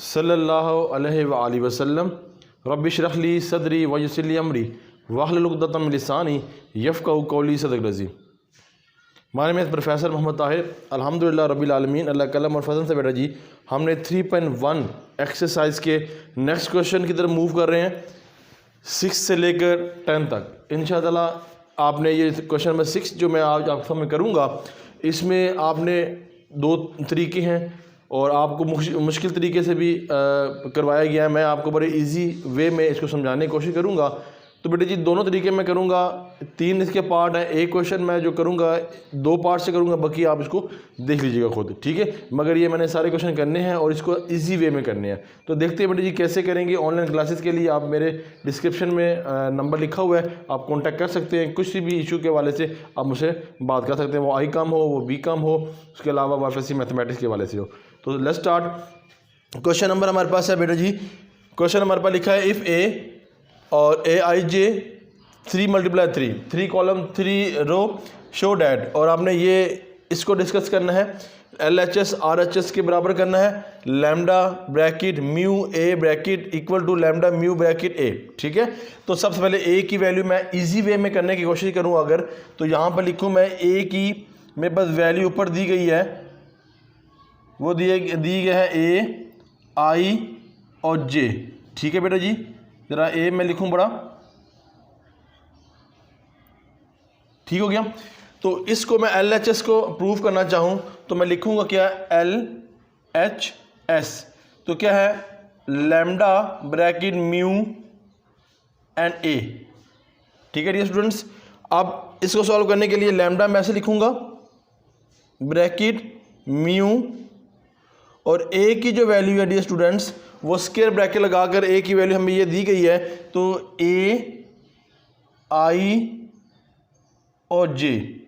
सल्लल्लाहु अलैहि वसल्लम रब्बि इश्रह ली सदरी वयस्सिर ली अमरी वाहलुल उक़दतम मिन लिसानी यफ़क़हू क़ौली। सदक़ रज़ी। My name is professor Mohammad Tahir. अल्हम्दुलिल्लाह रब्बिल आलमीन, अल्लाह कलम और फजल से बेटा जी हमने 3.1 एक्सरसाइज के नेक्स्ट क्वेश्चन की तरफ मूव कर रहे हैं 6 से लेकर 10 तक। इंशाअल्लाह आपने ये क्वेश्चन नंबर 6 जो मैं आज आप सामने करूँगा, इसमें आपने 2 तरीके हैं और आपको मुश्किल तरीके से भी करवाया गया है। मैं आपको बड़े इजी वे में इसको समझाने की कोशिश करूँगा। तो बेटे जी दोनों तरीके मैं करूँगा, 3 इसके पार्ट हैं। एक क्वेश्चन मैं जो करूँगा 2 पार्ट से करूँगा, बाकी आप इसको देख लीजिएगा खुद, ठीक है। मगर ये मैंने सारे क्वेश्चन करने हैं और इसको इजी वे में करने हैं। तो देखते हैं बेटे जी कैसे करेंगे। ऑनलाइन क्लासेस के लिए आप मेरे डिस्क्रिप्शन में नंबर लिखा हुआ है, आप कॉन्टैक्ट कर सकते हैं। कुछ भी इशू के हवाले से आप मुझसे बात कर सकते हैं, वो आई कम हो, वो बी कम हो, उसके अलावा वापसी मैथमेटिक्स के हवाले से हो। तो लेट्स स्टार्ट। क्वेश्चन नंबर हमारे पास है बेटा जी, क्वेश्चन हमारे पास लिखा है इफ़ ए और ए I J 3 × 3 3 column 3 row show that, और आपने ये इसको डिस्कस करना है LHS RHS के बराबर करना है lambda bracket mu A bracket equal to lambda mu bracket A, ठीक है। तो सबसे पहले ए की वैल्यू मैं इजी वे में करने की कोशिश करूँ अगर, तो यहाँ पर लिखूँ मैं ए की मेरे पास वैल्यू ऊपर दी गई है, वो दी गया है ए आई और जे, ठीक है बेटा जी। ज़रा ए मैं लिखूं बड़ा, ठीक हो गया। तो इसको मैं LHS को प्रूव करना चाहूं तो मैं लिखूंगा क्या LHS, तो क्या है लैम्डा ब्रैकेट म्यू एंड ए, ठीक है डियर स्टूडेंट्स। अब इसको सॉल्व करने के लिए लैम्डा मैं ऐसे लिखूंगा ब्रैकेट म्यू और ए की जो वैल्यू है डियर स्टूडेंट्स वो स्क्वायर ब्रैकेट लगाकर ए की वैल्यू हमें ये दी गई है, तो ए आई और जे,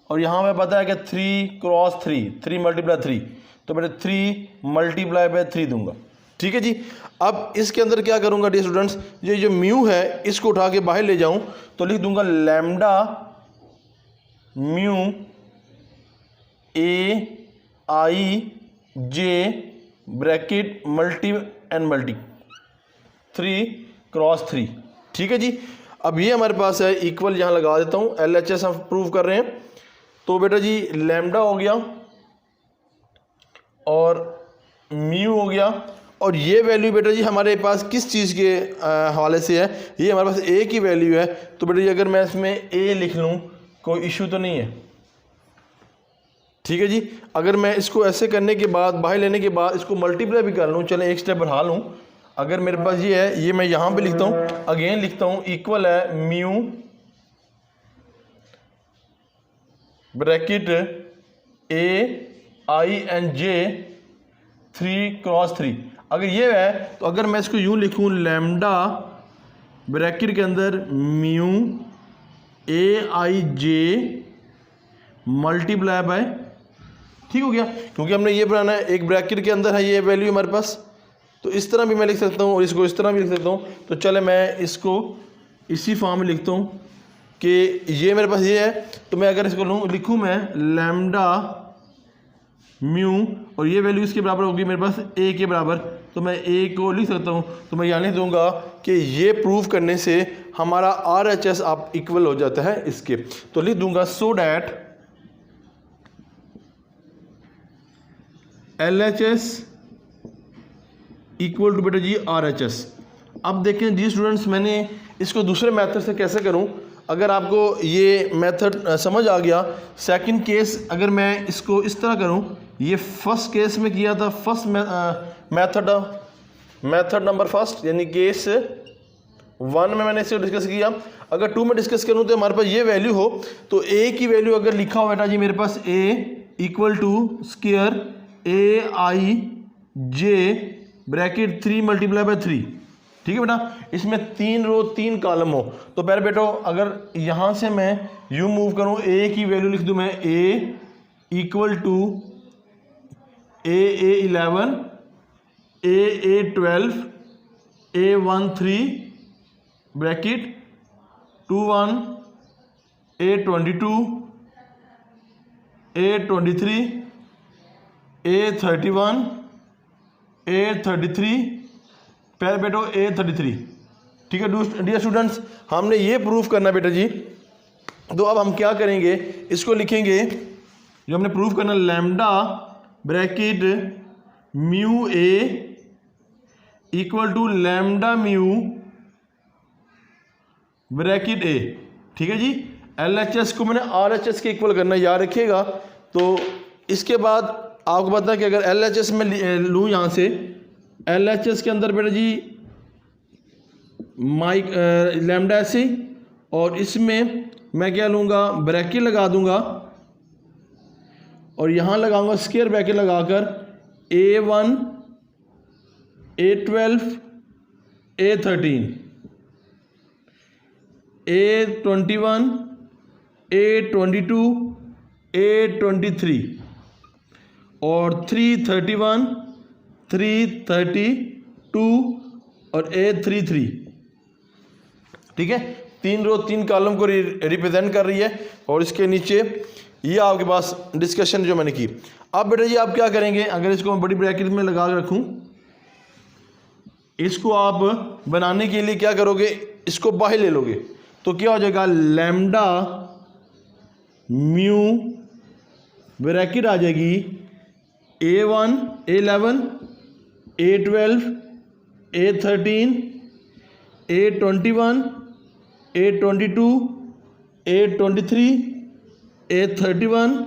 और यहाँ पे पता है कि 3 × 3 3 × 3, तो बेटा 3 × 3 दूंगा, ठीक है जी। अब इसके अंदर क्या करूँगा डियर स्टूडेंट्स, ये जो म्यू है इसको उठा के बाहर ले जाऊँ तो लिख दूंगा lambda mu A I J bracket multi and multi 3 × 3, ठीक है जी। अब ये हमारे पास है इक्वल, यहाँ लगा देता हूँ, LHS हम प्रूव कर रहे हैं। तो बेटा जी लैम्डा हो गया और म्यू हो गया, और ये वैल्यू बेटा जी हमारे पास किस चीज़ के हवाले से है, ये हमारे पास ए की वैल्यू है। तो बेटा जी अगर मैं इसमें ए लिख लूँ कोई इशू तो नहीं है, ठीक है जी। अगर मैं इसको ऐसे करने के बाद बाहर लेने के बाद इसको मल्टीप्लाई भी कर लूँ, चले एक स्टेप बढ़ा लूँ। अगर मेरे पास ये है, ये मैं यहाँ पे लिखता हूँ, अगेन लिखता हूँ इक्वल है mu bracket A I and जे 3 × 3। अगर ये है तो अगर मैं इसको यूँ लिखूँ लैम्डा ब्रैकेट के अंदर mu A I J multiply by, ठीक हो गया, क्योंकि हमने ये बनाना है एक ब्रैकेट के अंदर है ये वैल्यू हमारे पास। तो इस तरह भी मैं लिख सकता हूँ और इसको इस तरह भी लिख सकता हूँ। तो चले मैं इसको इसी फॉर्म में लिखता हूँ कि ये मेरे पास ये है, तो मैं अगर इसको लिखूँ मैं लैम्डा म्यू और ये वैल्यू इसके बराबर होगी मेरे पास ए के बराबर, तो मैं ए को लिख सकता हूँ। तो मैं यहाँ लिख दूँगा कि ये प्रूव करने से हमारा RHS आप इक्वल हो जाता है इसके, तो लिख दूँगा so that LHS equal to बेटा जी RHS। अब देखें जी स्टूडेंट्स, मैंने इसको दूसरे मेथड से कैसे करूं। अगर आपको ये मेथड समझ आ गया, सेकंड केस अगर मैं इसको इस तरह करूं, ये फर्स्ट केस में किया था, फर्स्ट मेथड नंबर फर्स्ट यानी केस 1 में मैंने इसको डिस्कस किया। अगर 2 में डिस्कस करूं तो हमारे पास ये वैल्यू हो, तो ए की वैल्यू अगर लिखा हो बेटा जी मेरे पास A equal to square A I J bracket 3 × 3, ठीक है बेटा। इसमें 3 रो 3 कॉलम हो, तो पहले बेटा अगर यहाँ से मैं यू मूव करूँ, ए की वैल्यू लिख दूँ मैं A equal to A 11 A 12 A 13 bracket 21 A 22 A 23 A31 A33, पहले बेटो A33। ठीक है डियर स्टूडेंट्स, हमने ये प्रूफ करना बेटा जी। तो अब हम क्या करेंगे, इसको लिखेंगे, जो हमने प्रूफ करना, lambda bracket mu A equal to lambda mu bracket A. ठीक है जी, LHS को मैंने RHS के इक्वल करना, याद रखिएगा। तो इसके बाद आपको पता है कि अगर LHS में लूँ यहाँ से, LHS के अंदर बेटा जी माइक लैम्डा ऐसे, और इसमें मैं क्या लूँगा, ब्रैकेट लगा दूँगा, और यहाँ लगाऊंगा स्क्वायर ब्रैकेट लगाकर A1 A12 A13 A21 A22 A23 और 331 332 और A33। ठीक है, 3 रो 3 कॉलम को रिप्रेजेंट कर रही है, और इसके नीचे ये आपके पास डिस्कशन जो मैंने की। अब बेटा जी आप क्या करेंगे, अगर इसको मैं बड़ी ब्रैकेट में लगा के रखूं, इसको आप बनाने के लिए क्या करोगे, इसको बाहर ले लोगे, तो क्या हो जाएगा, लैम्डा म्यू ब्रैकेट आ जाएगी A1 A11 A12 A13 A21 A22 A23 A31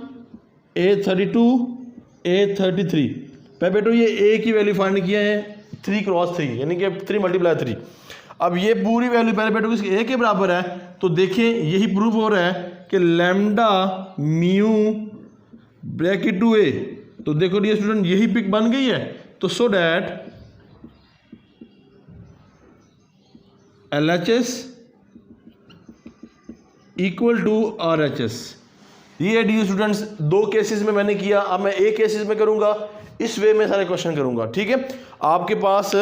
A32 A33 पे बेटो ये A की वैल्यू फाइंड किया है 3 क्रॉस 3, यानी कि 3 मल्टीप्लाई 3। अब ये पूरी वैल्यू पहले बेटो किसके A के बराबर है, तो देखें यही प्रूफ हो रहा है कि lambda mu bracket two A। तो देखो डियर स्टूडेंट यही पिक बन गई है, तो so that LHS equal to RHS। ये डियर स्टूडेंट्स 2 केसेस में मैंने किया, अब मैं एक केसेस में करूंगा, इस वे में सारे क्वेश्चन करूंगा। ठीक है, आपके पास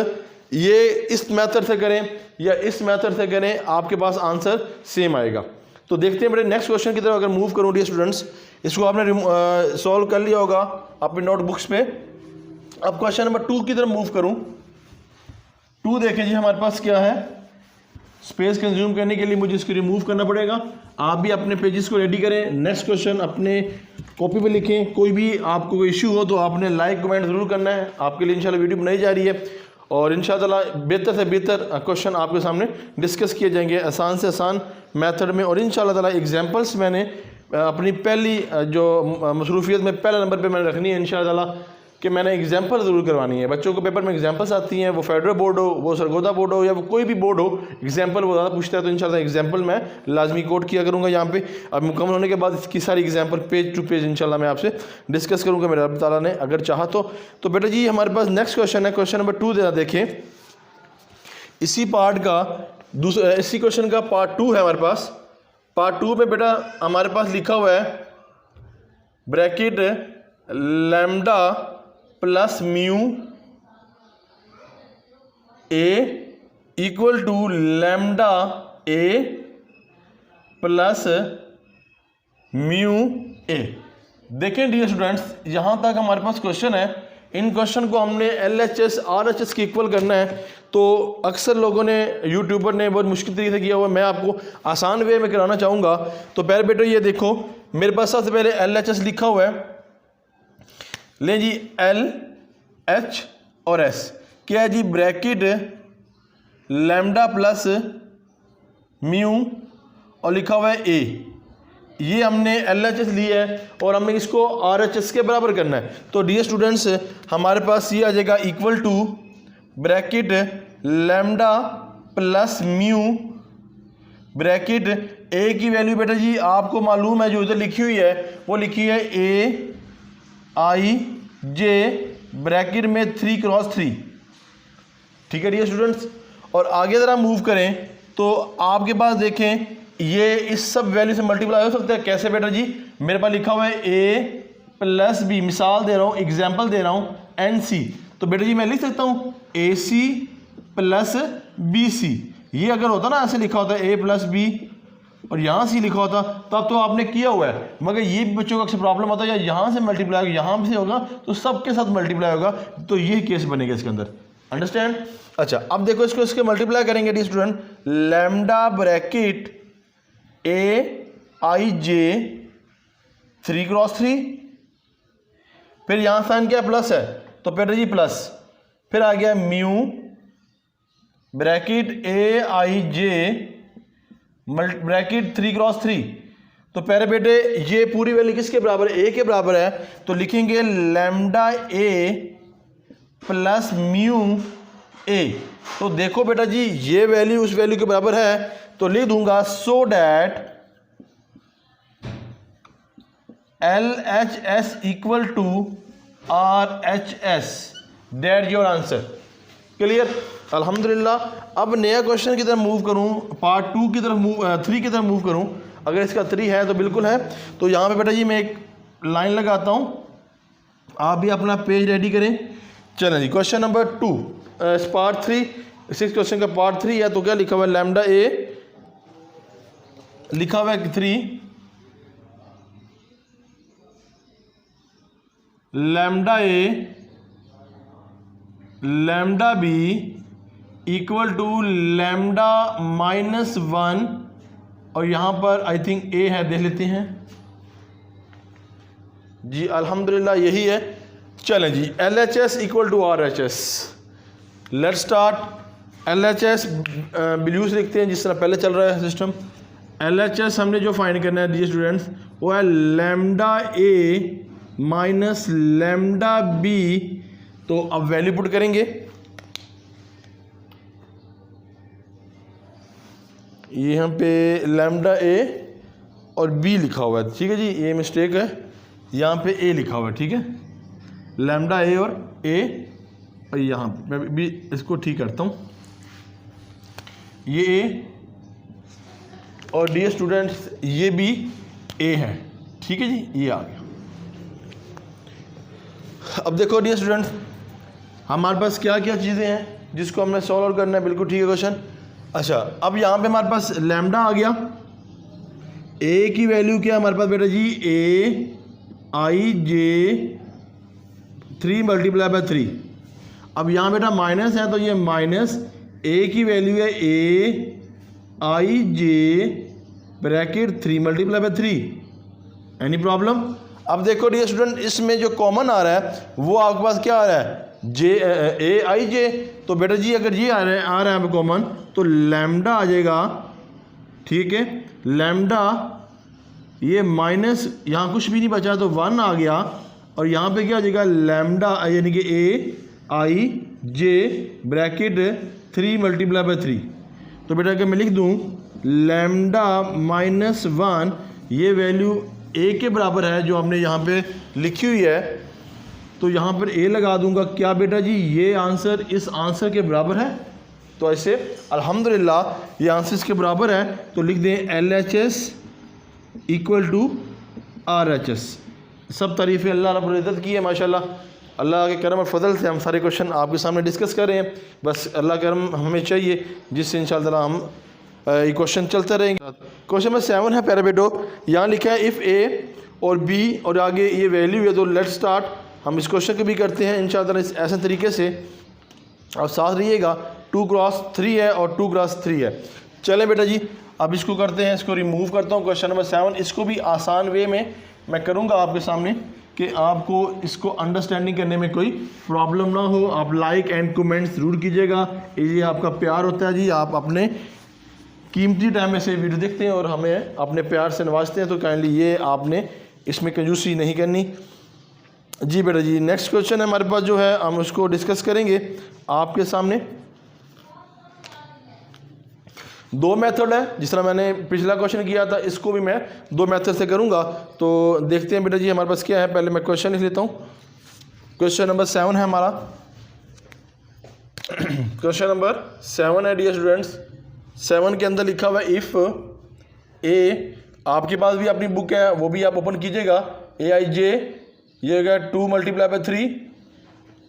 ये इस मेथड से करें या इस मेथड से करें, आपके पास आंसर सेम आएगा। तो देखते हैं मेरे नेक्स्ट क्वेश्चन की तरफ अगर मूव करूं डियर स्टूडेंट्स, इसको आपने सॉल्व कर लिया होगा अपने नोटबुक्स पे। अब क्वेश्चन नंबर 2 की तरफ मूव करूं। 2 देखें जी हमारे पास क्या है, स्पेस कंज्यूम करने के लिए मुझे इसको रिमूव करना पड़ेगा। आप भी अपने पेजेस को रेडी करें, नेक्स्ट क्वेश्चन अपने कॉपी पे लिखें। कोई भी आपको कोई इश्यू हो तो आपने लाइक कमेंट ज़रूर करना है, आपके लिए इंशाल्लाह वीडियो बनाई जा रही है, और इंशाल्लाह बेहतर से बेहतर क्वेश्चन आपके सामने डिस्कस किए जाएंगे आसान से आसान मेथड में। और इंशाल्लाह ताला एग्जांपल्स मैंने अपनी पहली जो मसरूफियत में पहले नंबर पे मैंने रखनी है इंशाल्लाह ताला, कि मैंने एग्जांपल ज़रूर करवानी है। बच्चों को पेपर में एग्जांपल्स आती हैं, वो फेडरल बोर्ड हो, वो सरगोदा बोर्ड हो, या वो कोई भी बोर्ड हो, एग्जांपल वो ज़्यादा पूछता है, तो इंशाल्लाह एग्जांपल मैं लाजमी कोट किया करूँगा यहाँ पे। अब मुकम्मल होने के बाद इसकी सारी एग्जांपल पेज टू पेज इंशाल्लाह मैं आपसे डिस्कस करूँगा, मेरे रब ताला ने अगर चाहा तो बेटा जी हमारे पास नेक्स्ट क्वेश्चन है, क्वेश्चन नंबर 2 देखें। इसी पार्ट का दूसरा, इसी क्वेश्चन का पार्ट 2 है हमारे पास। पार्ट 2 में बेटा हमारे पास लिखा हुआ है bracket lambda plus mu A equal to lambda A plus mu A. देखें डियर स्टूडेंट्स, यहाँ तक हमारे पास क्वेश्चन है। इन क्वेश्चन को हमने LHS RHS के इक्वल करना है, तो अक्सर लोगों ने, यूट्यूबर ने बहुत मुश्किल तरीके से किया हुआ है, मैं आपको आसान वे में कराना चाहूँगा। तो पहले बेटा ये देखो, मेरे पास सबसे पहले LHS लिखा हुआ है, लें जी L H और S, क्या है जी, ब्रैकेट लैम्डा प्लस म्यू और लिखा हुआ है A। ये हमने LHS लिया है और हमें इसको RHS के बराबर करना है। तो डियर स्टूडेंट्स हमारे पास ये आ जाएगा equal to bracket lambda plus mu bracket A की वैल्यू बेटा जी आपको मालूम है, जो इधर लिखी हुई है वो लिखी है AIJ ब्रैकेट में 3 क्रॉस 3। ठीक है डियर स्टूडेंट्स, और आगे ज़रा मूव करें तो आपके पास देखें ये इस सब वैल्यू से मल्टीप्लाई हो सकता है। कैसे बेटा जी, मेरे पास लिखा हुआ है A प्लस B, मिसाल दे रहा हूँ, एग्जाम्पल दे रहा हूँ, NC। तो बेटा जी मैं लिख सकता हूँ AC प्लस BC। ये अगर होता ना ऐसे लिखा होता है A प्लस B और यहाँ सी लिखा होता तब तो आपने किया हुआ है, मगर ये भी बच्चों को अक्सर प्रॉब्लम होता है या यहाँ से मल्टीप्लाई होगा, यहाँ से होगा तो सबके साथ मल्टीप्लाई होगा, तो ये केस बनेगा इसके अंदर। अंडरस्टैंड? अच्छा, अब देखो इसको इसके मल्टीप्लाई करेंगे dear student, lambda bracket A I J 3 cross 3, फिर यहाँ साइन क्या प्लस है तो बेटा जी प्लस, फिर आ गया mu bracket A I J bracket 3 cross 3, तो प्यारे बेटे ये पूरी वैल्यू किसके बराबर है? ए के बराबर है, तो लिखेंगे लैम्डा ए प्लस म्यू ए। तो देखो बेटा जी ये वैल्यू उस वैल्यू के बराबर है, तो लिख दूंगा so that L H S equal to R H S, that your answer. Clear? अल्हम्दुलिल्लाह। अब नया क्वेश्चन की तरफ मूव करूं, पार्ट 2 की तरफ मूव 3 की तरफ मूव करूं, अगर इसका 3 है तो बिल्कुल है। तो यहाँ पे बेटा जी मैं एक लाइन लगाता हूँ, आप भी अपना पेज रेडी करें। चलें जी, क्वेश्चन नंबर 2 पार्ट 3, 6 क्वेश्चन का पार्ट 3 है। तो क्या लिखा हुआ है? लैम्डा ए लिखा हुआ है 3, lambda A lambda B equal to lambda -1, और यहाँ पर आई थिंक ए है, देख लेते हैं जी। अल्हम्दुलिल्लाह यही है। चलें जी, L H S equal to R H S, let start. L H S blue से लिखते हैं जिस तरह पहले चल रहा है सिस्टम। एल एच एस हमने जो फाइंड करना है डी स्टूडेंट्स वो है लैम्डा ए माइनस लैम्डा बी। तो अब वैल्यू पुट करेंगे, ये यहाँ पे लैम्डा ए और बी लिखा हुआ है, ठीक है जी, ये मिस्टेक है, यहाँ पे ए लिखा हुआ है, ठीक है, लैम्डा ए और ए, और यहाँ मैं भी इसको ठीक करता हूँ, ये ए और डी स्टूडेंट्स ये भी ए है, ठीक है जी, ये आ गया। अब देखो डी स्टूडेंट्स हमारे पास क्या क्या चीज़ें हैं जिसको हमने सॉल्व करना है, बिल्कुल ठीक है क्वेश्चन। अच्छा, अब यहाँ पे हमारे पास लैम्डा आ गया, ए की वैल्यू क्या है हमारे पास बेटा जी? ए आई जे 3 मल्टीप्लाई बाय 3। अब यहाँ बेटा माइनस है तो ये माइनस ए की वैल्यू है A I J bracket 3 multiply by 3। Any problem? अब देखो डी स्टूडेंट इसमें जो कॉमन आ रहा है वो आपके पास क्या आ रहा है? जे ए आई जे। तो बेटा जी अगर ये आ रहा है कॉमन तो लैम्डा आ जाएगा, ठीक है, लैम्डा ये माइनस यहाँ कुछ भी नहीं बचा तो 1 आ गया, और यहाँ पे क्या आ जाएगा? लैम्डा यानी कि ए I J bracket 3 multiply by 3। तो बेटा अगर मैं लिख दूँ लैम्डा -1, ये वैल्यू ए के बराबर है जो हमने यहाँ पे लिखी हुई है, तो यहाँ पर ए लगा दूंगा। क्या बेटा जी ये आंसर इस आंसर के बराबर है? तो ऐसे अल्हम्दुलिल्लाह ये आंसर इसके बराबर है, तो लिख दें L H S equal to R H S. सब तारीफ़ें अल्लाह रब्बुल इज़्ज़त की है माशाल्लाह। अल्लाह के करम और फजल से हम सारे क्वेश्चन आपके सामने डिस्कस कर रहे हैं। बस अल्लाह करम हमें चाहिए जिससे इंशाअल्लाह हम ये क्वेश्चन चलते रहेंगे। क्वेश्चन नंबर 7 है प्यारे बेटो, यहाँ लिखा है इफ़ ए और बी और आगे ये वैल्यू है, तो लेट स्टार्ट। हम इस क्वेश्चन को भी करते हैं इंशाअल्लाह इस ऐसे तरीके से, और साथ रहिएगा 2 क्रॉस 3 है और 2 क्रॉस 3 है। चलें बेटा जी अब इसको करते हैं, इसको रिमूव करता हूँ। क्वेश्चन नंबर 7 इसको भी आसान वे में मैं करूँगा आपके सामने कि आपको इसको अंडरस्टैंडिंग करने में कोई प्रॉब्लम ना हो। आप लाइक एंड कमेंट ज़रूर कीजिएगा, ये आपका प्यार होता है जी। आप अपने कीमती टाइम में से वीडियो देखते हैं और हमें अपने प्यार से नवाजते हैं, तो काइंडली ये आपने इसमें कंजूसी नहीं करनी जी। बेटा जी नेक्स्ट क्वेश्चन है हमारे पास जो है हम उसको डिस्कस करेंगे आपके सामने। 2 मेथड है, जिस तरह मैंने पिछला क्वेश्चन किया था इसको भी मैं 2 मेथड से करूंगा। तो देखते हैं बेटा जी हमारे पास क्या है। पहले मैं क्वेश्चन लिख लेता हूँ। क्वेश्चन नंबर 7 है हमारा। क्वेश्चन नंबर 7 है डियर स्टूडेंट्स। 7 के अंदर लिखा हुआ है इफ़ ए, आपके पास भी अपनी बुक है वो भी आप ओपन कीजिएगा। ए आई जे ये हो गया 2 मल्टीप्लाई बाय 3,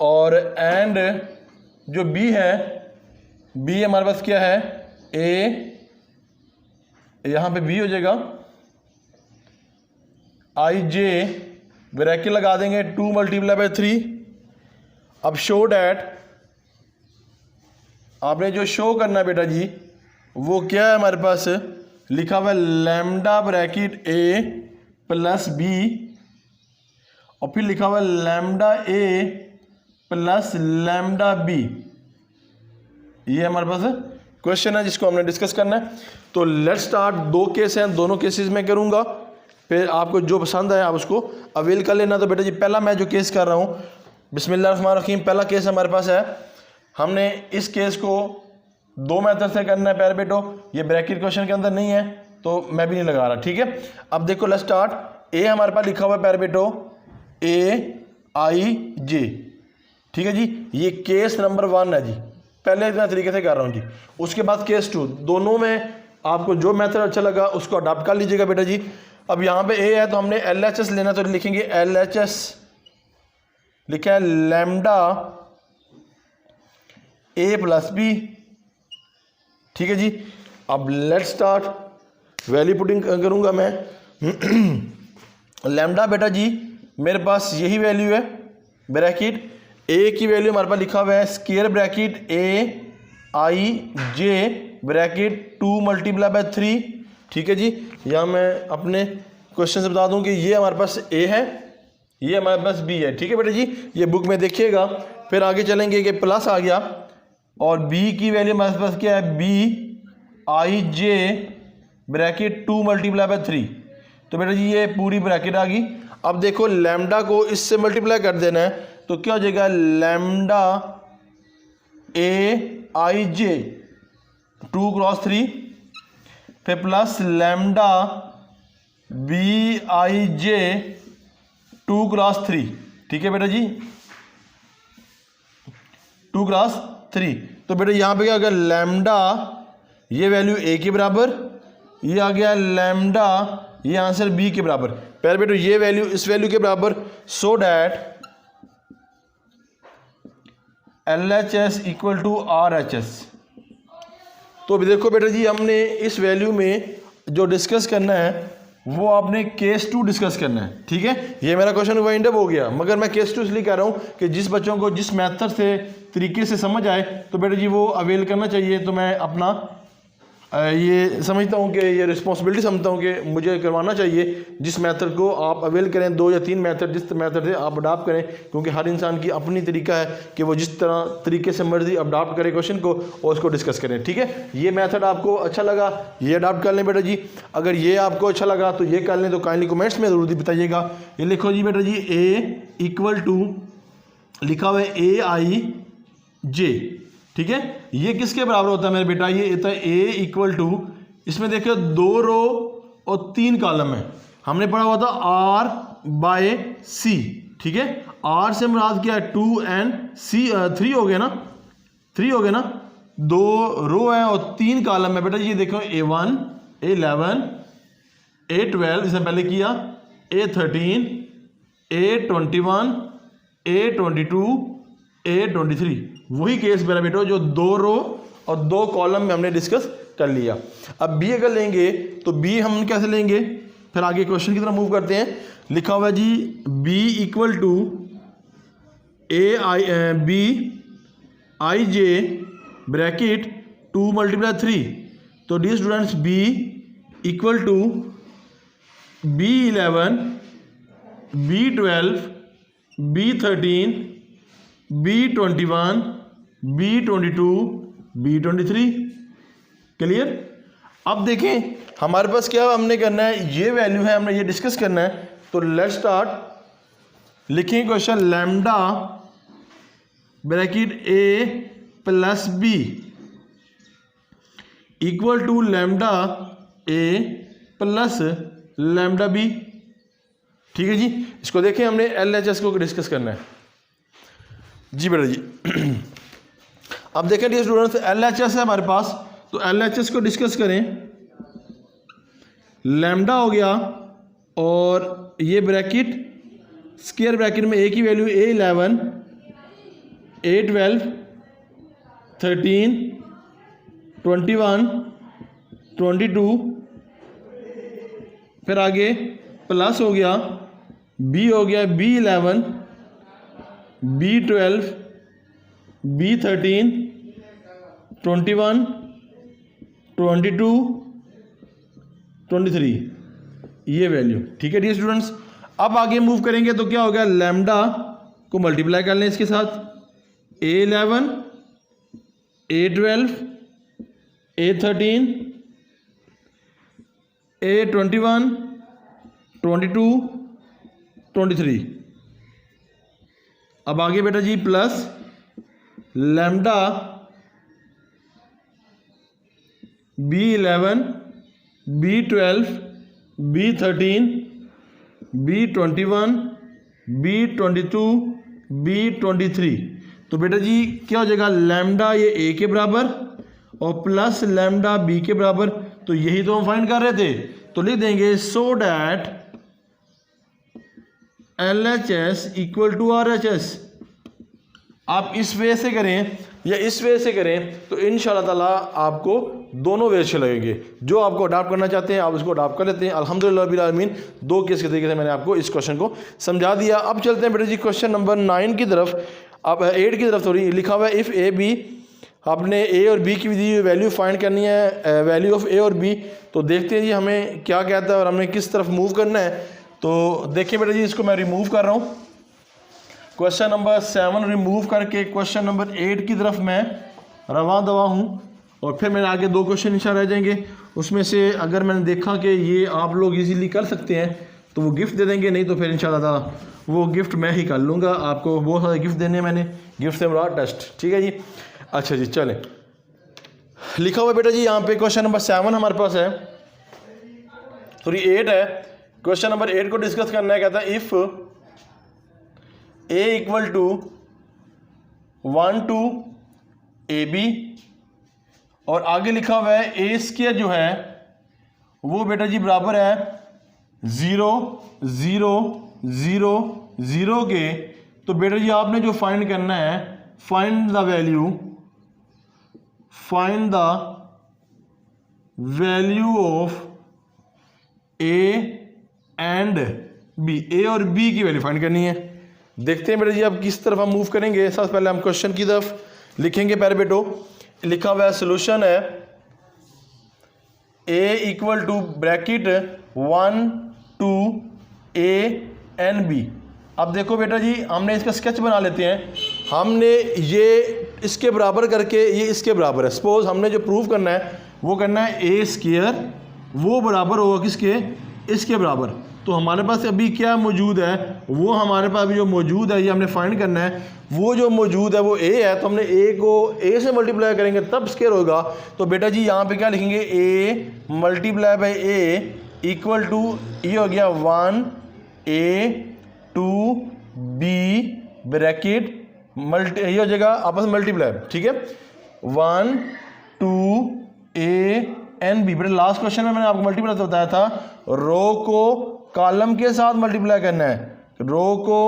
और एंड जो बी है, बी हमारे पास क्या है? यहाँ पे बी हो जाएगा आई जे, ब्रैकेट लगा देंगे 2 मल्टीप्लाई बाय 3। अब शो डैट, आपने जो शो करना है बेटा जी वो क्या है हमारे पास लिखा हुआ है lambda bracket A plus B, और फिर लिखा हुआ है lambda A plus lambda B. ये हमारे पास क्वेश्चन है जिसको हमने डिस्कस करना है। तो लेट्स स्टार्ट। 2 केस हैं, दोनों केसेस में करूंगा, फिर आपको जो पसंद है आप उसको अवेल कर लेना। तो बेटा जी पहला मैं जो केस कर रहा हूँ, बिस्मिल्लाहिर्रहमानिर्रहीम, पहला केस हमारे पास है। हमने इस केस को 2 मेथड से करना है प्यारे बेटो। ये ब्रैकेट क्वेश्चन के अंदर नहीं है तो मैं भी नहीं लगा रहा, ठीक है। अब देखो लेट्स स्टार्ट। ए हमारे पास लिखा हुआ है प्यारे बेटो ए आई जे, ठीक है जी। ये केस नंबर 1 है जी, पहले मैं तरीके से कर रहा हूँ जी। उसके बाद केस 2, दोनों में आपको जो मेथड अच्छा लगा उसको अडॉप्ट कर लीजिएगा बेटा जी। अब यहाँ पे ए है तो हमने LHS लेना, तो लिखेंगे LHS, लिखा है लैम्डा ए प्लस बी, ठीक है जी। अब लेट्स स्टार्ट। वैल्यू पुटिंग करूँगा मैं। लैम्डा बेटा जी मेरे पास यही वैल्यू है, ब्रैकेट ए की वैल्यू हमारे पास लिखा हुआ है square bracket A I J bracket 2 multiply by 3, ठीक है जी। यहाँ मैं अपने क्वेश्चन से बता दूं कि ये हमारे पास ए है, ये हमारे पास बी है, ठीक है बेटा जी। ये बुक में देखिएगा। फिर आगे चलेंगे कि प्लस आ गया और बी की वैल्यू हमारे पास क्या है B I J bracket 2 multiply by 3। तो बेटा जी ये पूरी ब्रैकेट आ गई। अब देखो लैम्डा को इससे मल्टीप्लाई कर देना है तो क्या हो जाएगा lambda A I J 2 cross 3, फिर plus lambda B I J 2 cross 3, ठीक है बेटा जी 2 क्रॉस 3। तो बेटा यहाँ पे क्या आ गया लैम्डा, ये वैल्यू ए के बराबर, ये आ गया लैम्डा, ये आंसर बी के बराबर। पहले बेटा ये वैल्यू इस वैल्यू के बराबर, so that LHS equal to RHS। तो अभी देखो बेटा जी हमने इस वैल्यू में जो डिस्कस करना है वो आपने केस 2 डिस्कस करना है, ठीक है। ये मेरा क्वेश्चन वाइंड अप हो गया, मगर मैं केस 2 इसलिए कह रहा हूँ कि जिस बच्चों को जिस मेथड से तरीके से समझ आए तो बेटा जी वो अवेल करना चाहिए। तो मैं अपना ये समझता हूँ कि ये रिस्पॉन्सिबिलिटी समझता हूँ कि मुझे करवाना चाहिए। जिस मेथड को आप अवेल करें, 2 या 3 मेथड जिस मेथड से आप अडॉप्ट करें, क्योंकि हर इंसान की अपनी तरीका है कि वो जिस तरह तरीके से मर्जी अडॉप्ट करे क्वेश्चन को और उसको डिस्कस करें, ठीक है। ये मेथड आपको अच्छा लगा ये अडॉप्ट कर लें बेटा जी। अगर ये आपको अच्छा लगा तो ये कर लें, तो काइंडली कमेंट्स में ज़रूर बताइएगा। ये लिखो जी बेटा जी ए इक्वल टू लिखा हुआ है ए आई जे, ठीक है। ये किसके बराबर होता है मेरे बेटा, ये होता है ए इक्वल टू, इसमें देखिए 2 रो और 3 कॉलम है। हमने पढ़ा हुआ था R बाय C, ठीक है। R से मुराद क्या है 2 and C 3 हो गए ना, 3 हो गए ना, 2 रो है और 3 कॉलम है बेटा। ये देखो A1 A11 A12, इसने पहले किया A13 A21 A22 A23, वही केस मेरा बेटो जो 2 रो और 2 कॉलम में हमने डिस्कस कर लिया। अब बी अगर लेंगे तो बी हम कैसे लेंगे, फिर आगे क्वेश्चन की तरफ मूव करते हैं। लिखा हुआ है जी B equal to A I B I J bracket 2 multiply 3। तो dear students B equal to B11 B12 B13 B21 B22 B23, clear. अब देखें हमारे पास क्या हमने करना है, ये वैल्यू है हमने ये डिस्कस करना है। तो लेट्स स्टार्ट। लिखें question lambda bracket A plus B equal to lambda A plus lambda B, ठीक है जी। इसको देखें हमने LHS को डिस्कस करना है जी बेटा जी। अब देखें डियर स्टूडेंट्स LHS है हमारे पास, तो LHS को डिस्कस करें। लैम्डा हो गया और ये ब्रैकेट स्क्वायर ब्रैकेट में ए की वैल्यू A11 A12 13 21 22 फिर आगे प्लस हो गया, बी हो गया B11, B12, B13, 21, 22, 23, ये वैल्यू। ठीक है डियर स्टूडेंट्स। अब आगे मूव करेंगे तो क्या हो गया, लैम्डा को मल्टीप्लाई कर लें इसके साथ, A11, A12, A13, A21, 22, 23। अब आगे बेटा जी plus lambda B11, B12, B13, B21, B22, B23। तो बेटा जी क्या हो जाएगा, लैम्डा ये ए के बराबर और प्लस लैम्डा बी के बराबर, तो यही तो हम फाइंड कर रहे थे। तो लिख देंगे so that LHS equal to RHS। आप इस वे से करें या इस वे से करें तो इंशाल्लाह ताला आपको दोनों वे अच्छे लगेंगे। जो आपको अडॉप्ट करना चाहते हैं आप उसको अडॉप्ट कर लेते हैं। अल्हम्दुलिल्लाह रब्बिल आलमीन, दो केस के तरीके से मैंने आपको इस क्वेश्चन को समझा दिया। अब चलते हैं बेटा जी क्वेश्चन नंबर 9 की तरफ, अब 8 की तरफ। थोड़ी लिखा हुआ है इफ़ ए बी, आपने ए और बी की वैल्यू फाइंड करनी है, वैल्यू ऑफ ए और बी। तो देखते हैं जी हमें क्या कहता है और हमें किस तरफ मूव करना है। तो देखिए बेटा जी, इसको मैं रिमूव कर रहा हूँ, क्वेश्चन नंबर 7 रिमूव करके क्वेश्चन नंबर 8 की तरफ मैं रवा दवा हूँ। और फिर मेरे आगे दो क्वेश्चन इंशाल्लाह रह जाएंगे। उसमें से अगर मैंने देखा कि ये आप लोग इजीली कर सकते हैं तो वो गिफ्ट दे देंगे, नहीं तो फिर इंशाल्लाह ताला वो गिफ्ट मैं ही कर लूँगा। आपको बहुत सारे गिफ्ट देने मैंने, गिफ्ट से मुराद टेस्ट। ठीक है जी, अच्छा जी चलें। लिखा हुआ बेटा जी यहाँ पे क्वेश्चन नंबर 7 हमारे पास है, सॉरी 8 है। क्वेश्चन नंबर 8 को डिस्कस करना है। कहता है if A equal to 1 to AB और आगे लिखा हुआ है ए स्क्वायर जो है वो बेटा जी बराबर है 0, 0, 0, 0 के। तो बेटा जी आपने जो फाइंड करना है, find the value of A and B. A और बी की वैल्यू फाइंड करनी है। देखते हैं बेटा जी अब किस तरफ हम मूव करेंगे। सबसे पहले हम क्वेश्चन की तरफ लिखेंगे। पहले बेटो लिखा हुआ है सोल्यूशन है A equal to bracket 1 to A and B। अब देखो बेटा जी हमने इसका स्केच बना लेते हैं। हमने ये इसके बराबर करके ये इसके बराबर है। सपोज हमने जो प्रूव करना है वो करना है ए स्क्वायर वो बराबर होगा किसके, इसके बराबर। तो हमारे पास अभी क्या मौजूद है, वो हमारे पास अभी जो मौजूद है ये हमने फाइंड करना है। वो जो मौजूद है वो ए है, तो हमने ए को ए से मल्टीप्लाई करेंगे तब स्क्वायर होगा। तो बेटा जी यहाँ पे क्या लिखेंगे, A multiply by A equal to ये हो गया 1A 2B ब्रैकेट मल्टी, ये हो जाएगा आपस में मल्टीप्लाई। ठीक है, 1 2A and B। बेटा लास्ट क्वेश्चन में मैंने आपको मल्टीप्लाई बताया था, रो को कॉलम के साथ मल्टीप्लाई करना है, रो को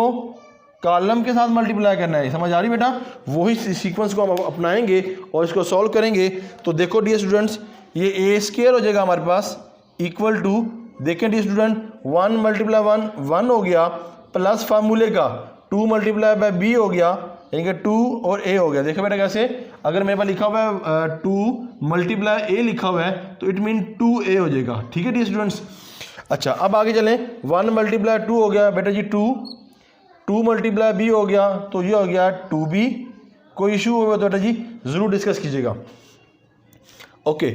कॉलम के साथ मल्टीप्लाई करना है। समझ आ रही बेटा, वही सीक्वेंस को हम अपनाएंगे और इसको सॉल्व करेंगे। तो देखो डियर स्टूडेंट्स, ये ए स्क्वायर हो जाएगा हमारे पास इक्वल टू, देखें डियर स्टूडेंट 1 मल्टीप्लाई 1 1 हो गया, प्लस फार्मूले का 2 मल्टीप्लाई बाय बी हो गया, यानी कि 2 और ए हो गया। देखो बेटा कैसे, अगर मेरे पास लिखा हुआ है 2 मल्टीप्लाई ए लिखा हुआ है तो इट मीन 2A हो जाएगा। ठीक है डियर स्टूडेंट्स। अच्छा अब आगे चलें, 1 मल्टीप्लाई 2 हो गया बेटा जी 2 मल्टीप्लाई बी हो गया तो ये हो गया 2B। कोई इशू होगा तो बेटा जी ज़रूर डिस्कस कीजिएगा। ओके,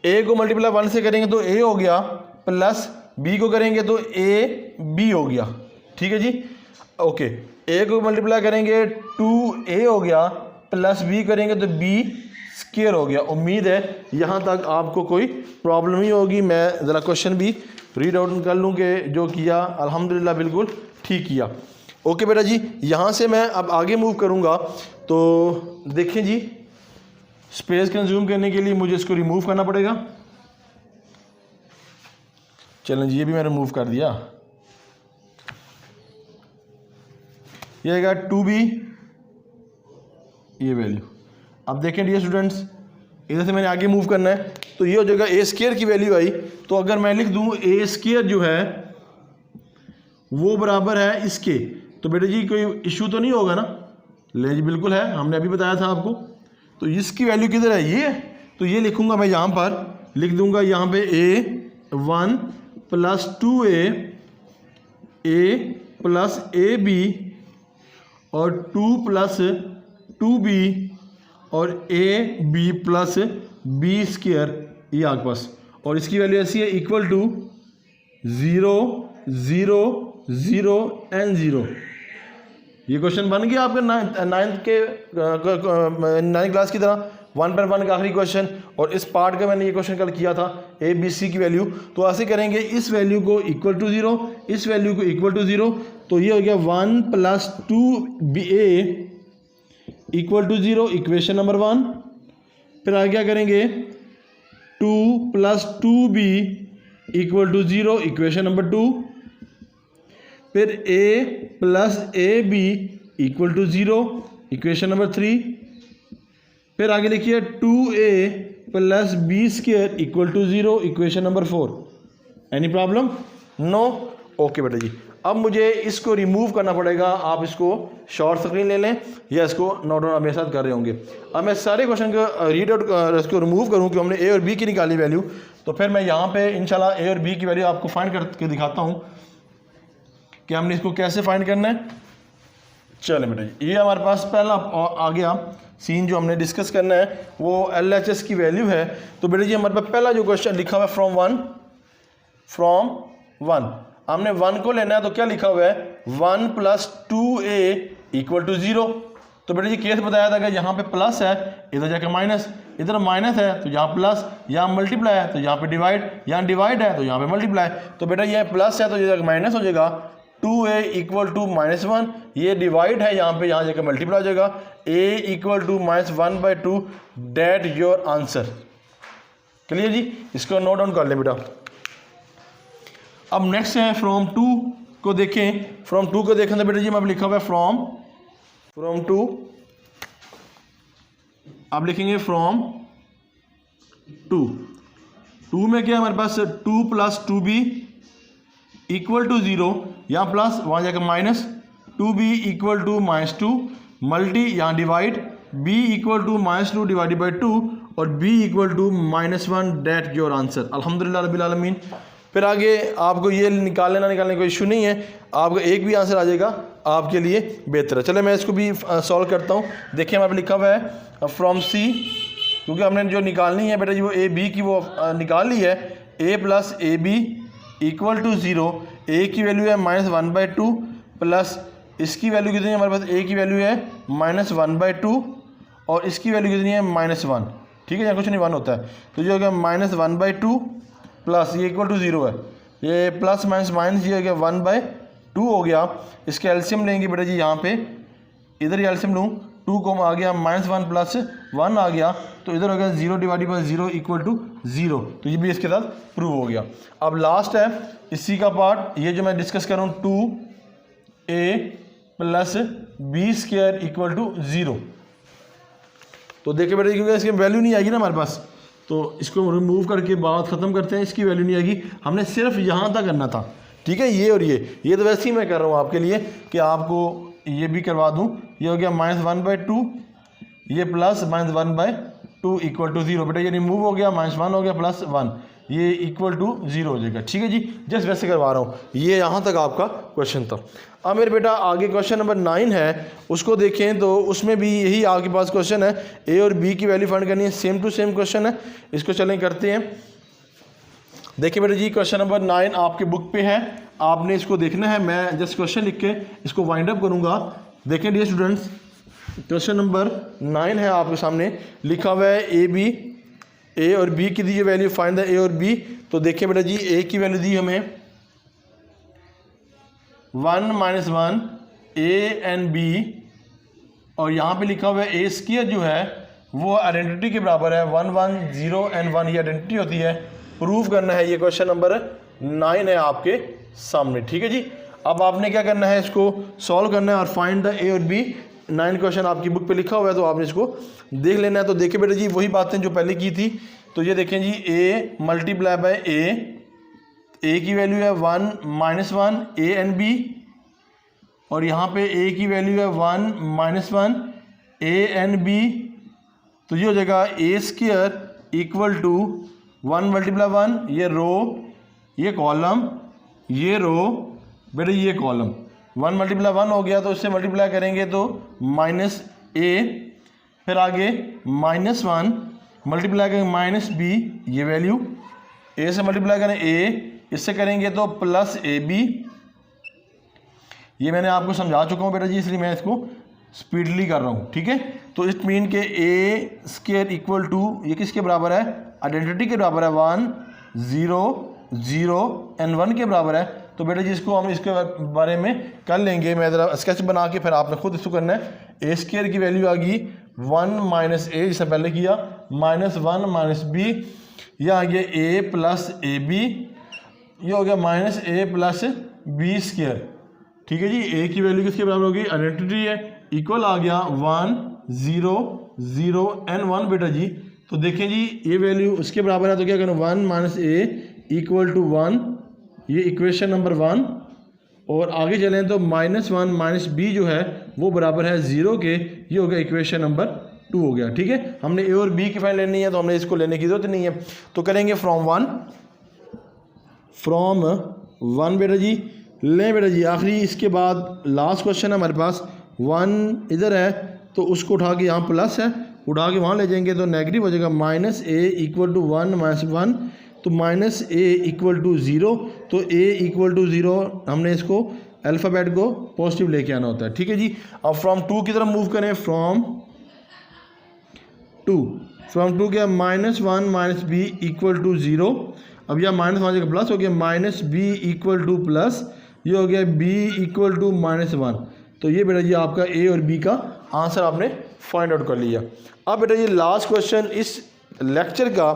ए को मल्टीप्लाई 1 से करेंगे तो ए हो गया, प्लस बी को करेंगे तो ए बी हो गया। ठीक है जी। ओके, ए को मल्टीप्लाई करेंगे 2A हो गया, प्लस बी करेंगे तो बी स्क्वायर हो गया। उम्मीद है यहाँ तक आपको कोई प्रॉब्लम नहीं होगी। मैं ज़रा क्वेश्चन भी रीड आउट कर लूँ कि जो किया अल्हम्दुलिल्लाह बिल्कुल ठीक किया। ओके बेटा जी, यहाँ से मैं अब आगे मूव करूँगा। तो देखें जी, स्पेस कंज्यूम करने के लिए मुझे इसको रिमूव करना पड़ेगा। चलें जी, ये भी मैंने रिमूव कर दिया। ये आएगा 2B ये वैल्यू। अब देखें डियर स्टूडेंट्स, इधर से मैंने आगे मूव करना है। तो ये हो जाएगा ए स्क्वायर की वैल्यू आई। तो अगर मैं लिख दूँ ए स्क्वायर जो है वो बराबर है इसके, तो बेटे जी कोई इशू तो नहीं होगा ना? ले जी बिल्कुल है, हमने अभी बताया था आपको। तो इसकी वैल्यू किधर है? ये है। तो ये लिखूंगा मैं यहाँ पर, लिख दूंगा यहाँ पे a1 plus 2a a plus A B और 2 प्लस 2b और a b plus b square, ये आपके पास। और इसकी वैल्यू ऐसी है इक्वल टू 0 0 0 एंड 0। ये क्वेश्चन बन गया आपके नाइन्थ क्लास की तरह 1.1 का आखिरी क्वेश्चन। और इस पार्ट का मैंने ये क्वेश्चन कल किया था ए बी सी की वैल्यू। तो ऐसे करेंगे, इस वैल्यू को इक्वल टू 0, इस वैल्यू को इक्वल टू 0, तो ये हो गया 1 plus 2a equal to 0, equation number 1। फिर आगे क्या करेंगे, 2 plus 2b equal to 0, equation number 2। फिर a plus A B equal to 0, equation number 3। फिर आगे लिखिए 2a plus B square equal to 0, equation number 4। Any problem? No. Okay बेटा जी, अब मुझे इसको रिमूव करना पड़ेगा। आप इसको शॉर्ट स्क्रीन ले लें या इसको नोट डाउन मेरे साथ कर रहे होंगे। अब मैं सारे क्वेश्चन को रीड आउट इसको रिमूव करूँ कि हमने ए और बी की निकाली वैल्यू। तो फिर मैं यहाँ पे इंशाल्लाह ए और बी की वैल्यू आपको फाइंड करके दिखाता हूँ कि हमने इसको कैसे फाइंड करना है। चले बेटा जी, ये हमारे पास पहला आ गया सीन जो हमने डिस्कस करना है, वो LHS की वैल्यू है। तो बेटा जी हमारे पास पहला जो क्वेश्चन लिखा हुआ है फ्रॉम वन, हमने 1 को लेना है। तो क्या लिखा हुआ है, 1 प्लस 2a इक्वल टू 0। तो बेटा जी केस बताया था कि यहाँ पे प्लस है, इधर जाकर माइनस, इधर माइनस है तो यहाँ प्लस, यहाँ मल्टीप्लाई है तो यहाँ पे डिवाइड, यहाँ डिवाइड है तो यहाँ पे मल्टीप्लाई। तो बेटा ये प्लस है तो ये माइनस हो जाएगा, 2a इक्वल टू -1, ये डिवाइड है यहाँ पे, यहाँ जाकर मल्टीप्लाई हो जाएगा, a equal to -1/2, that your answer. Clear जी, इसको नोट डाउन कर लें बेटा। अब नेक्स्ट है फ्रॉम 2 को देखें। फ्रॉम 2 को देखें तो बेटा जी मैं लिखा हुआ है फ्रॉम 2, अब लिखेंगे फ्रॉम 2 में क्या हमारे पास 2 प्लस 2b इक्वल टू 0, यहाँ प्लस वहाँ जाकर minus, 2b equal to -2, multi यहाँ divide, b equal to -2 divided by 2 और b equal to -1, that your answer. अल्हम्दुलिल्लाह रब्बिल आलमीन। फिर आगे आपको ये निकालने ना निकालने कोई इशू नहीं है, आपको एक भी आंसर आ जाएगा आपके लिए बेहतर है। चले मैं इसको भी सॉल्व करता हूँ। देखिए हमारे लिखा हुआ है फ्रॉम c, क्योंकि हमने जो निकालनी है बेटा जी वो a b की वो निकाल ली है। a plus A B equal to 0, a की वैल्यू है -1/2 प्लस इसकी वैल्यू कितनी है हमारे पास, a की वैल्यू है -1/2 और इसकी वैल्यू कितनी है -1। ठीक है, यहाँ कुछ नहीं 1 होता है, तो ये हो गया -1/2 प्लस ये इक्वल टू 0 है, ये प्लस माइनस माइनस ये हो गया 1/2 हो गया। इसके एलसीएम लेंगे बेटा जी, यहाँ पे इधर ही एलसीएम लूँ, 2 को आ गया -1 प्लस 1 आ गया, तो इधर हो गया 0 डिवाइडेड बाई 0 इक्वल टू 0। तो ये भी इसके साथ प्रूव हो गया। अब लास्ट है इसी का पार्ट, ये जो मैं डिस्कस कर रहा हूँ, 2a plus B square equal to 0। तो देखिए बेटा, क्योंकि इसकी वैल्यू नहीं आएगी ना हमारे पास, तो इसको रिमूव करके बात ख़त्म करते हैं। इसकी वैल्यू नहीं आएगी, हमने सिर्फ यहाँ तक करना था। ठीक है, ये और ये तो वैसे ही मैं कर रहा हूँ आपके लिए कि आपको ये भी करवा दूँ। ये हो गया -1/2, ये प्लस -1/2 इक्वल टू 0। बेटा ये रिमूव हो गया, -1 हो गया प्लस 1, ये इक्वल टू 0 हो जाएगा। ठीक है जी, जस्ट वैसे करवा रहा हूँ। ये यहाँ तक आपका क्वेश्चन था। अब मेरे बेटा आगे क्वेश्चन नंबर 9 है, उसको देखें तो उसमें भी यही आपके पास क्वेश्चन है, ए और बी की वैल्यू फाइंड करनी है, सेम टू सेम क्वेश्चन है। इसको चलें करते हैं। देखिए बेटा जी, क्वेश्चन नंबर 9 आपके बुक पे है, आपने इसको देखना है। मैं जस्ट क्वेश्चन लिख के इसको वाइंड अप करूँगा। देखें डियर स्टूडेंट्स, क्वेश्चन नंबर 9 है आपके सामने, लिखा हुआ है ए और बी की दी वैल्यू, फाइंड द ए और बी। तो देखिए बेटा जी, ए की वैल्यू दी हमें 1 - 1 a एंड b, और यहाँ पे लिखा हुआ है ए स्क्वायर जो है वो आइडेंटिटी के बराबर है, 1 1 0 एंड 1 ये आइडेंटिटी होती है। प्रूव करना है, ये क्वेश्चन नंबर 9 है आपके सामने। ठीक है जी, अब आपने क्या करना है, इसको सॉल्व करना है और फाइंड द ए और बी। 9 क्वेश्चन आपकी बुक पे लिखा हुआ है, तो आपने इसको देख लेना है। तो देखिए बेटा जी, वही बातें जो पहले की थी तो ये देखें जी ए मल्टीप्लाई बाय ए की वैल्यू है 1 -1 ए एंड बी, और यहाँ पे ए की वैल्यू है 1 -1 ए एंड बी। तो ये हो जाएगा ए स्क्वायर इक्वल टू 1 × 1 ये रो, ये कॉलम, ये रो, बेटा ये कॉलम। 1 × 1 हो गया तो इससे मल्टीप्लाई करेंगे तो -a, फिर आगे -1 मल्टीप्लाई करेंगे -b, ये वैल्यू a से मल्टीप्लाई करें a, इससे करेंगे तो +ab। ये मैंने आपको समझा चुका हूँ बेटा जी, इसलिए मैं इसको स्पीडली कर रहा हूँ, ठीक है। तो इट मीन के a स्क्वायर इक्वल टू ये किसके बराबर है, आइडेंटिटी के बराबर है 1 0 0 एंड 1 के बराबर है। तो बेटा जी इसको हम इसके बारे में कर लेंगे, मैं ज़रा स्केच बना के फिर आपने खुद इसको करना है। a स्क्वायर की वैल्यू आ गई 1 - a जिससे पहले किया, -1 - b, यह आ गया a + ab, ये हो गया -a + b स्क्वायर, ठीक है जी। a की वैल्यू किसके बराबर होगी, आइडेंटिटी है, इक्वल आ गया 1 0 0 एंड 1 बेटा जी। तो देखें जी ये वैल्यू उसके बराबर है, तो क्या करें 1 - a = 1, ये इक्वेशन नंबर 1। और आगे चलें तो -1 - b जो है वो बराबर है 0 के, ये हो गया इक्वेशन नंबर 2 हो गया, ठीक है। हमने a और b की फाइल लेनी है तो हमने इसको लेने की जरूरत नहीं है, तो करेंगे फ्रॉम 1 बेटा जी लें बेटा जी। आखिरी इसके बाद लास्ट क्वेश्चन है हमारे पास, 1 इधर है तो उसको उठा के यहाँ प्लस है, उठा के वहाँ ले जाएंगे तो नेगेटिव हो जाएगा, -a = 1 - 1, तो -a = 0, तो a = 0 हमने इसको अल्फ़ाबेट को पॉजिटिव लेके आना होता है, ठीक है जी। अब फ्रॉम 2 की तरफ मूव करें, फ्रॉम 2 क्या, -1 - b = 0। अब यह -1 जगह प्लस हो गया, -b = प्लस, ये हो गया b = -1। तो ये बेटा जी आपका a और b का आंसर आपने फाइंड आउट कर लिया। अब बेटा ये लास्ट क्वेश्चन इस लेक्चर का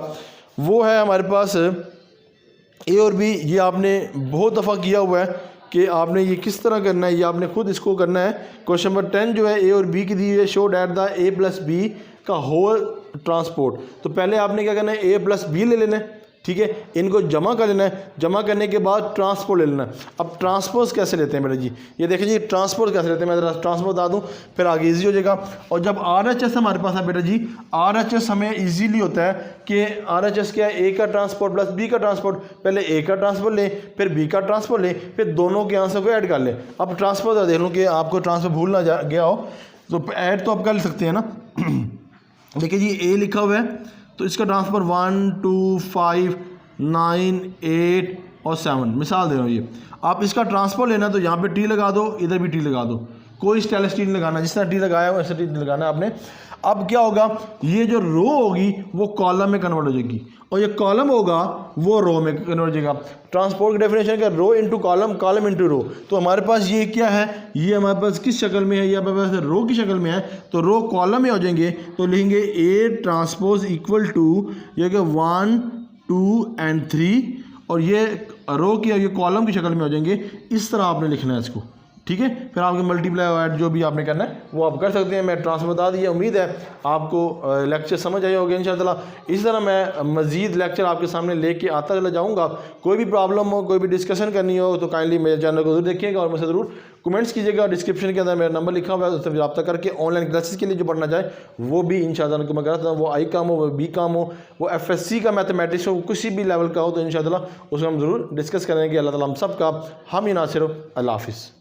वो है हमारे पास a और b। ये आपने बहुत दफ़ा किया हुआ है कि आपने ये किस तरह करना है, ये आपने खुद इसको करना है। क्वेश्चन नंबर 10 जो है a और b की दी है, show that the a + b का होल ट्रांसपोर्ट। तो पहले आपने क्या करना है, a + b ले लेना है, ठीक है, इनको जमा कर लेना है, जमा करने के बाद ट्रांसपोर्ट ले लेना है। अब ट्रांसपोज कैसे लेते हैं बेटा जी, ये देखिए जी ट्रांसपोर्ट कैसे लेते हैं, मैं ज़रा ट्रांसपोर्ट बता दूं फिर आगे इजी हो जाएगा। और जब RHS हमारे पास है बेटा जी, RHS हमें इजीली होता है कि RHS क्या है, a का ट्रांसपोर्ट प्लस b का ट्रांसपोर्ट, पहले a का ट्रांसपोर्ट लें, फिर b का ट्रांसपोर्ट लें, फिर दोनों के आंसर को ऐड कर लें। अब ट्रांसपोर्ट देख लूँ कि आपको ट्रांसपोर्ट भूल ना गया हो, तो ऐड तो आप कर सकते हैं ना। देखिए जी a लिखा हुआ है, तो इसका ट्रांसफर 1 2 5 9 8 और 7, मिसाल दे रहा हूँ। ये आप इसका ट्रांसफर लेना तो यहाँ पे टी लगा दो, इधर भी टी लगा दो, कोई स्टेनलेस स्टील लगाना, जिस तरह टी लगाया है वैसे टी लगाना है आपने। अब क्या होगा, ये जो रो होगी वो कॉलम में कन्वर्ट हो जाएगी, और ये कॉलम होगा वो रो में कन्वर्ट हो जाएगा। ट्रांसपोर्ट की डेफिनेशन क्या, रो इनटू कॉलम, कॉलम इनटू रो। तो हमारे पास ये क्या है, ये हमारे पास किस शक्ल में है, ये हमारे पास रो की शक्ल में है, तो रो कॉलम में हो जाएंगे। तो लिखेंगे A ट्रांसपोज इक्वल टू ये 1 2 एंड 3, और ये रो की ये कॉलम की शक्ल में हो जाएंगे। इस तरह आपने लिखना है इसको, ठीक है। फिर आपके मल्टीप्लाई और ऐड जो भी आपने करना है वो आप कर सकते हैं। मैं ट्रांसफर बता दिया, उम्मीद है आपको लेक्चर समझ आए होंगे इंशाअल्लाह। इस तरह मैं मज़ीद लेक्चर आपके सामने लेके आता चला जाऊँगा। कोई भी प्रॉब्लम हो, कोई भी डिस्कशन करनी हो तो काइंडली मेरे चैनल को जरूर देखिएगा और मुझसे ज़रूर कमेंट्स कीजिएगा। डिस्क्रिप्शन के अंदर मेरा नंबर लिखा हुआ है, उससे रब्ता करके ऑनलाइन क्लासेस के लिए जो पढ़ना चाहे वो भी इंशाअल्लाह को मैं कराता हूँ। वो आई काम हो, वो बी काम हो, वो FSC का मैथमेटिक्स हो, किसी भी लेवल का हो, तो इंशाअल्लाह उसको हम ज़रूर डिस्कस करेंगे। अल्लाह ताला हम सब का हामी नासिर। अल्लाह हाफिज़।